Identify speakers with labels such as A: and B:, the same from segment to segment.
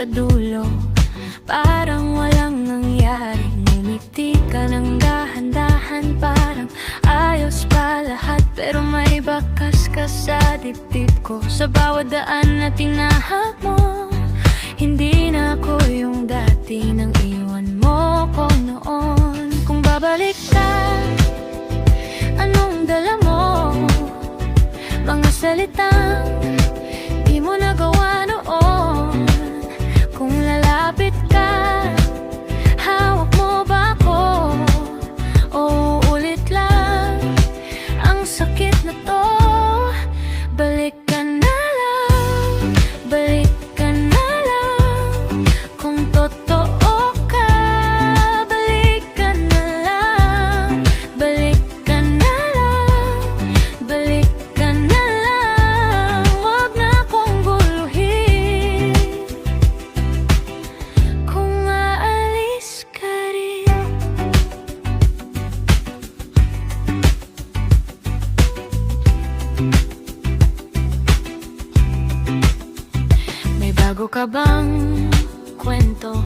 A: sa dulo, parang walang nangyari. Ngumiti ka ng dahan-dahan, parang ayos pa lahat. Pero may bakas ka sa dibdib ko, sa bawat daan na tinahak mo. Hindi na ako yung dati nang iwan mo ko noon. Kung babalik ka, anong dala mo? Mga salitang di mo nagawa noon. Kung lalapit ka, hawak mo ba ako? O ulit lang ang sakit na to? Balik ka na lang, balik ka na lang. Kung totoo ka, balik ka na lang, balik ka na lang, balik ka na lang. Huwag na akong guluhin kung aalis ka rin. May bago ka bang kwento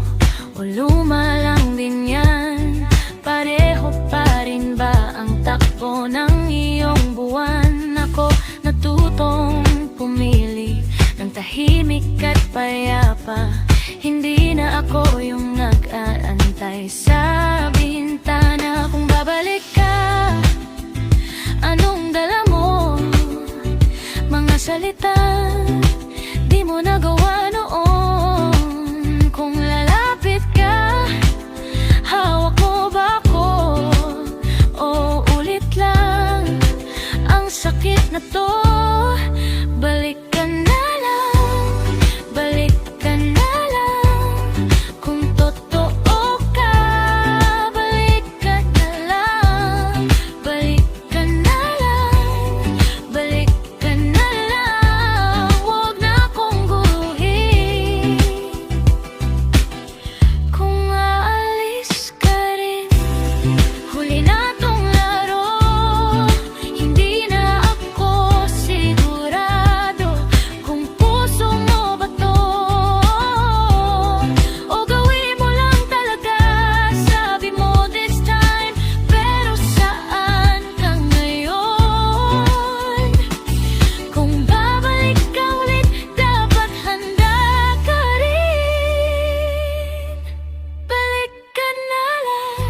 A: o luma lang din yan? Pareho pa rin ba ang takbo ng iyong buwan? Ako natutong pumili ng tahimik at payapa. Hindi na ako yung nag-aantay sa bintana. Kung babalik ka, anong dala mo? Mga salita di mo nagawa noon. Kung lalapit ka, hawak mo ba ako? O ulit lang ang sakit na to? Balik ka na lang, balik ka na lang. Kung totoo ka, balik ka na lang, balik ka na lang, balik ka na lang. Huwag na akong guluhin kung aalis ka rin. Huli na tong laro, hindi na ako sigurado kung puso mo ba to. O gawin mo lang talaga, sabi mo this time. Pero saan ka ngayon? Kung babalik ka ulit, dapat handa ka rin. Balik ka na lang,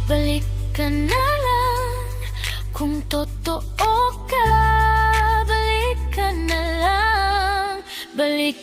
A: balik ka na lang. Kung totoo ka, balik ka na lang, balik